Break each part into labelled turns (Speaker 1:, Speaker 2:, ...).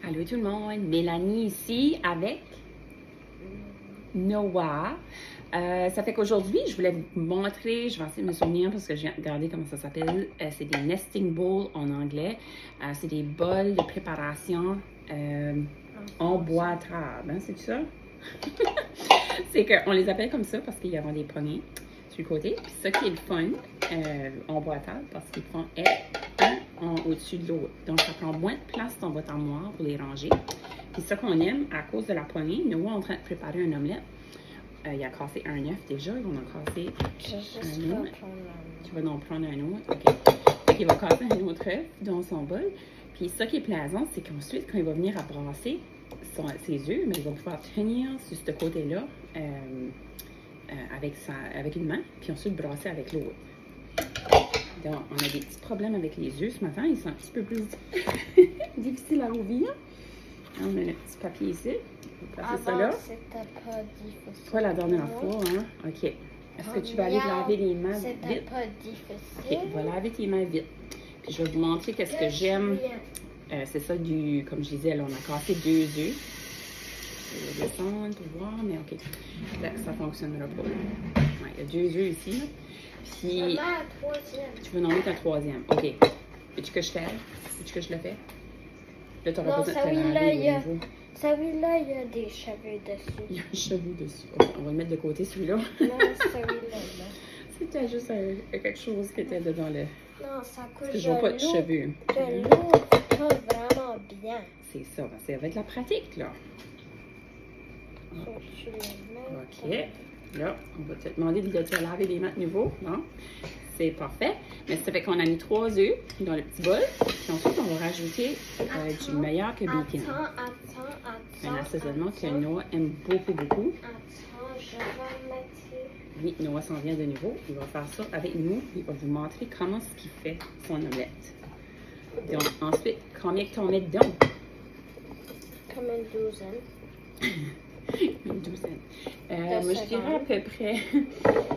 Speaker 1: Allô tout le monde, Mélanie ici avec Noah. Ça fait qu'aujourd'hui, je voulais vous montrer, je vais essayer de me souvenir parce que je viens de regarder comment ça s'appelle. C'est des nesting bowls en anglais. C'est des bols de préparation emboîtables. Hein, c'est ça? C'est qu'on les appelle comme ça parce qu'il y a des poignées sur le côté. Puis ça qui est le fun, emboîtable, parce qu'il prend un au-dessus de l'autre. Donc ça prend moins de place dans votre armoire pour les ranger. Puis ça qu'on aime, à cause de la poignée, nous on est en train de préparer un omelette. Il a cassé un œuf déjà, il va en casser un autre. Tu vas en prendre un autre, ok. Donc il va casser un autre œuf dans son bol. Puis ça qui est plaisant, c'est qu'ensuite, quand il va venir à brasser ses œufs, mais il va pouvoir tenir sur ce côté-là avec une main, puis ensuite brasser avec l'autre. Donc, on a des petits problèmes avec les œufs ce matin. Ils sont un petit peu plus difficiles à ouvrir. On a le petit papier ici. On va placer ça là.
Speaker 2: C'était pas difficile.
Speaker 1: Pas la dernière fois, hein? OK. Est-ce que tu vas aller te laver les mains vite?
Speaker 2: C'était pas difficile.
Speaker 1: OK, va laver tes mains vite. Puis je vais vous montrer qu'est-ce que j'aime. C'est ça comme je disais, là, on a cassé 2 œufs. Je vais descendre pour voir, mais OK. Là, ça ne fonctionnera pas. Ouais, il y a 2 œufs ici, là. Puis,
Speaker 2: Maman, troisième.
Speaker 1: tu veux en mettre un troisième. OK. Veux-tu que je t'aide? Veux-tu que je le fais? Là, tu auras besoin de te laver au niveau.
Speaker 2: Celui-là, il y a des cheveux dessus.
Speaker 1: Il y a un cheveu dessus. OK, on va le mettre de côté, celui-là.
Speaker 2: Non, celui-là, là.
Speaker 1: C'était juste quelque chose qui était dedans le...
Speaker 2: Non, ça coûte
Speaker 1: Parce que je vois pas de cheveux.
Speaker 2: De l'eau, c'est pas vraiment bien.
Speaker 1: C'est ça. C'est avec la pratique, là.
Speaker 2: Faut que tu les mettes.
Speaker 1: OK. Là, on va te demander de te laver les mains de nouveau. Non? C'est parfait. Mais ça fait qu'on a mis 3 œufs dans le petit bol. Puis ensuite, on va rajouter du meilleur que bacon.
Speaker 2: Attends.
Speaker 1: Un assaisonnement que Noah aime beaucoup, beaucoup.
Speaker 2: Attends, je vais mettre...
Speaker 1: Oui, Noah s'en vient de nouveau. Il va faire ça avec nous. Il va vous montrer comment ce qu'il fait son omelette. Donc, ensuite, combien que tu en mets dedans?
Speaker 2: Comme une douzaine.
Speaker 1: Une douzaine. Moi, je dirais à peu près,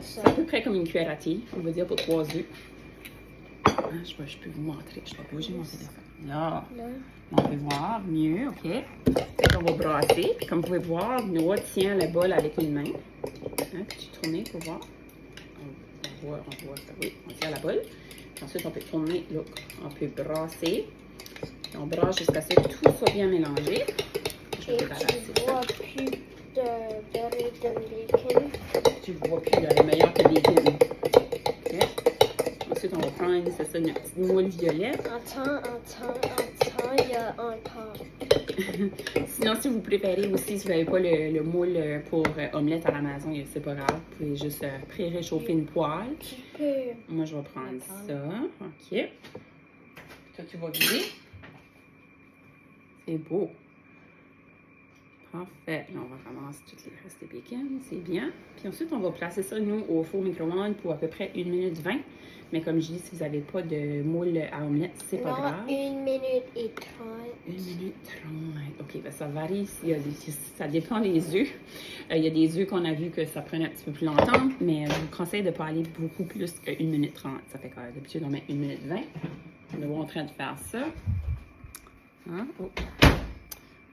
Speaker 1: c'est à peu près comme une cuillère à thé, on va dire, pour 3 œufs. Ah, je peux vous montrer. Je vais bouger mon téléphone. Là, on peut voir mieux, OK? Fait qu'on va brasser. Puis comme vous pouvez voir, Noah tient le bol avec une main. Hein, puis tu tournes pour voir. On voit ça. Oui, on tient la bol. Puis ensuite, on peut tourner, look, on peut brasser. Puis on brasse jusqu'à ce que tout soit bien mélangé.
Speaker 2: Et tu vois plus de bacon.
Speaker 1: Tu vois plus, elle est meilleure que bacon. Okay. Ensuite, on va prendre, c'est ça, une petite moule violette.
Speaker 2: Attends, il y a encore.
Speaker 1: Sinon, si vous préférez aussi, si vous n'avez pas le moule pour omelette à la maison, c'est pas grave. Vous pouvez juste pré-réchauffer une poêle.
Speaker 2: Tu peux.
Speaker 1: Moi, je vais prendre ça. OK. Toi, tu vas vider. C'est beau. Parfait. Là, on va ramasser toutes les restes de bacon. C'est bien. Puis ensuite, on va placer ça, nous, au four micro-ondes pour à peu près 1 minute 20. Mais comme je dis, si vous n'avez pas de moule à omelette, c'est pas grave.
Speaker 2: 1 minute et 30.
Speaker 1: 1 minute 30. OK, ben ça varie. Ça dépend des œufs. Il y a des œufs qu'on a vu que ça prenait un petit peu plus longtemps, mais je vous conseille de ne pas aller beaucoup plus que 1 minute 30. Ça fait quoi? D'habitude, on met 1 minute 20. On est en train de faire ça. Hein? Oh.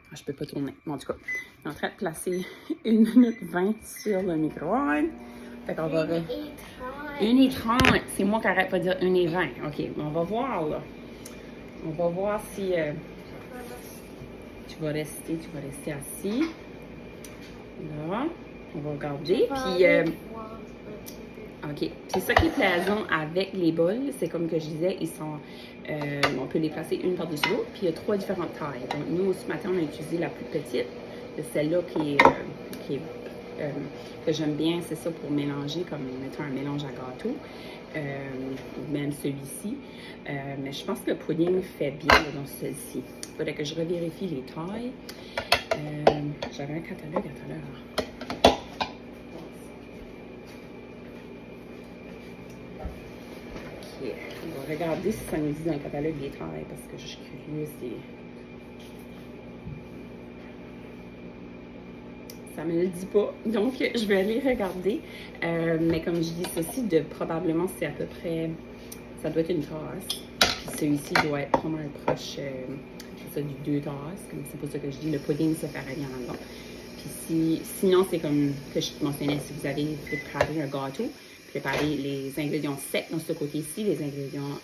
Speaker 1: Ah, je peux pas tourner. Bon, en tout cas, on est en train de placer 1 minute 20 sur le micro-ondes. Fait qu'on va... 1 et 30. C'est moi qui arrête pas de dire 1 et 20. OK, on va voir, là. On va voir si tu vas rester assis. Là, on va regarder. Puis, OK. C'est ça qui est plaisant avec les bols. C'est comme que je disais, ils sont... on peut les placer une par-dessus l'autre. Puis il y a 3 différentes tailles. Donc nous, ce matin, on a utilisé la plus petite. De celle-là que j'aime bien. C'est ça pour mélanger, comme mettre un mélange à gâteau. Ou même celui-ci. Mais je pense que le pudding fait bien dans celle-ci. Il faudrait que je revérifie les tailles. J'avais un catalogue à tout à l'heure. OK. On va regarder si ça nous dit dans le catalogue des tailles parce que je suis curieuse des... Ça me le dit pas, donc je vais aller regarder. Mais comme je dis, ceci, probablement, c'est à peu près... Ça doit être une tasse. Puis celui-ci doit être vraiment proche... je ça du 2 tasses. C'est pour ça que je dis le pudding se fait en long. Puis sinon, c'est comme que je te mentionnais, si vous avez préparé un gâteau, préparez les ingrédients secs dans ce côté-ci, les ingrédients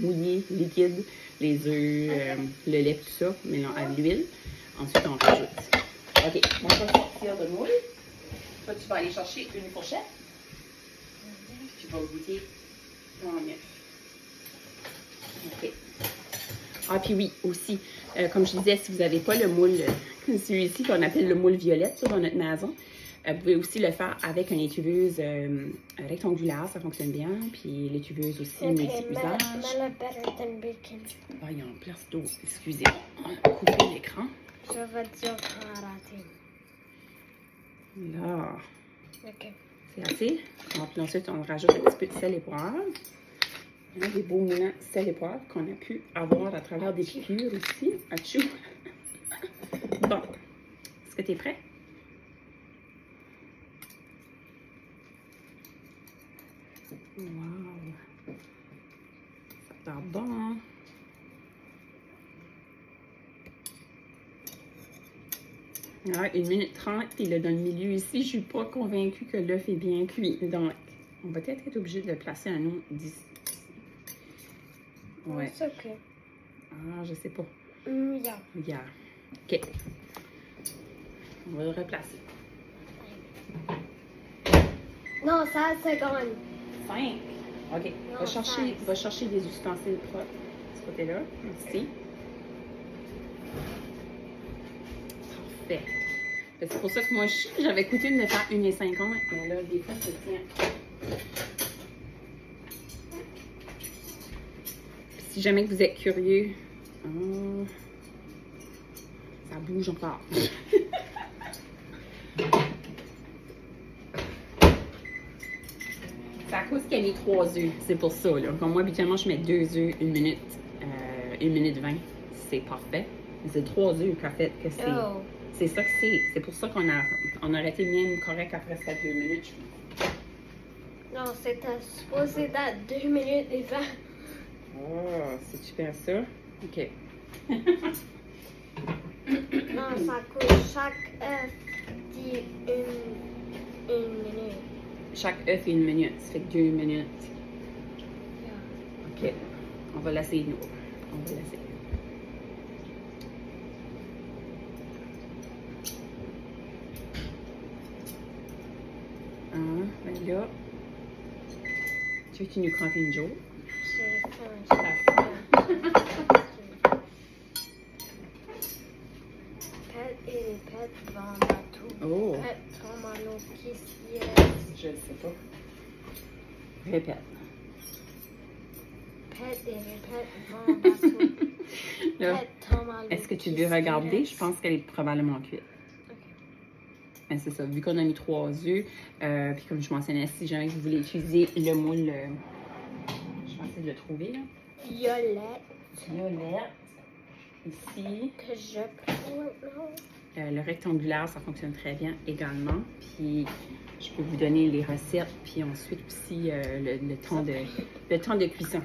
Speaker 1: mouillés, liquides, les œufs, le lait, tout ça, mélange à l'huile. Ensuite, on rajoute. OK, on va sortir le moule. Toi, tu vas aller chercher une fourchette. Tu vas goûter tant mieux. OK. Ah, puis oui, aussi, comme je disais, si vous n'avez pas le moule, celui-ci qu'on appelle le moule violette dans notre maison, vous pouvez aussi le faire avec une étuveuse rectangulaire, ça fonctionne bien. Puis l'étuveuse aussi multi-usage.
Speaker 2: better than bacon.
Speaker 1: Ah, il y a une place d'eau, excusez-moi. On a coupé l'écran.
Speaker 2: Je vais dire rater.
Speaker 1: Là,
Speaker 2: OK.
Speaker 1: c'est assez. Puis ensuite, on rajoute un petit peu de sel et poivre. On a des beaux moulins sel et poivre qu'on a pu avoir à travers des piqûres ici. Achou! Bon. Est-ce que tu es prêt? Wow! Ça a l'air bon, hein? Ouais, 1 minute 30, puis là, dans le milieu ici, je ne suis pas convaincue que l'œuf est bien cuit. Donc, on va peut-être être obligé de le placer à nous d'ici. Ouais.
Speaker 2: C'est OK.
Speaker 1: Ah, je sais pas.
Speaker 2: Yeah.
Speaker 1: Yeah. OK. On va le replacer.
Speaker 2: Non, ça, c'est gone.
Speaker 1: 5. OK.
Speaker 2: Non,
Speaker 1: Va chercher des ustensiles propres de ce côté-là. Ici. Parfait. C'est pour ça que moi, j'avais coûté de me faire 1,50 $, mais là, des fois, ça tient. Si jamais que vous êtes curieux, ça bouge encore. C'est à cause qu'elle met 3 œufs, c'est pour ça. Là. Comme moi, habituellement, je mets 2 œufs, 1 minute, 1 minute 20. C'est parfait. C'est 3 œufs qu'en fait que c'est.
Speaker 2: Oh.
Speaker 1: C'est ça que c'est. C'est pour ça qu'on aurait été bien correct après ces 2 minutes.
Speaker 2: Non, c'était supposé être 2 minutes et 20.
Speaker 1: Oh, c'est super ça. OK.
Speaker 2: Non, ça coûte chaque œuf dit une minute.
Speaker 1: Chaque œuf est 1 minute. Ça fait 2 minutes.
Speaker 2: Yeah.
Speaker 1: OK. On va l'essayer, nous. On va l'essayer. Ben là. Tu veux que tu nous crampes une joke?
Speaker 2: J'ai fait un Pet et les pets vendent à tout.
Speaker 1: Oh!
Speaker 2: Pet tombe à l'eau qui s'y
Speaker 1: Je ne sais pas. Répète.
Speaker 2: Pet et les pets vendent à tout.
Speaker 1: Là,
Speaker 2: Pet tombe à l'eau.
Speaker 1: est-ce que tu veux regarder? Je pense qu'elle est probablement cuite. Mais c'est ça, vu qu'on a mis 3 œufs, puis comme je mentionnais, si jamais vous voulez utiliser le moule, je vais essayer de le trouver, là.
Speaker 2: Violette.
Speaker 1: Violette, ici.
Speaker 2: Que je prends.
Speaker 1: Le rectangulaire, ça fonctionne très bien également. Puis, je peux vous donner les recettes, puis ensuite aussi le temps de cuisson.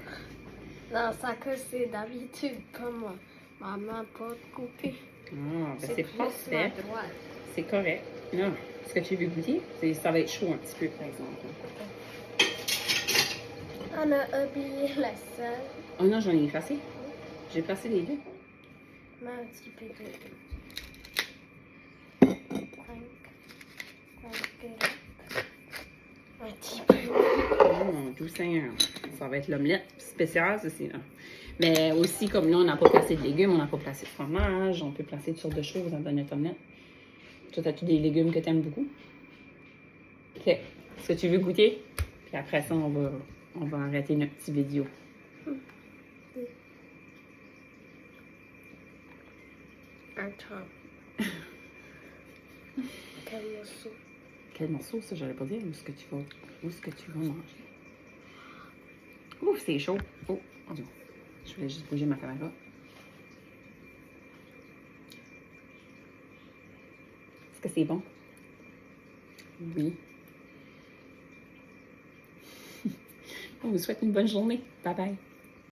Speaker 2: Non, ça que c'est d'habitude comme maman pas coupé.
Speaker 1: Ah, ben c'est
Speaker 2: plus
Speaker 1: parfait.
Speaker 2: ma droite.
Speaker 1: C'est correct. Là, est-ce que tu veux goûter? Ça va être chaud un petit peu, par exemple.
Speaker 2: On a oublié la sel.
Speaker 1: Oh non, j'en ai effacé. J'ai placé les deux.
Speaker 2: Mais un petit peu de... Un petit peu.
Speaker 1: Oh mon Dieu Seigneur. Ça va être l'omelette spéciale, ceci là. Mais aussi, comme là, on n'a pas placé de légumes, on n'a pas placé de fromage, on peut placer toutes sortes de choses dans notre omelette. Toi, as-tu des légumes que tu aimes beaucoup? OK. Est-ce que tu veux goûter? Puis après ça, on va arrêter notre petite vidéo.
Speaker 2: Un temps. Quel morceau?
Speaker 1: Quel morceau, ça, j'allais pas dire. Où est-ce que tu vas manger? Ouf, c'est chaud. Oh, mon Dieu. Je voulais juste bouger ma caméra. Est-ce que c'est bon? Oui. On vous souhaite une bonne journée. Bye bye.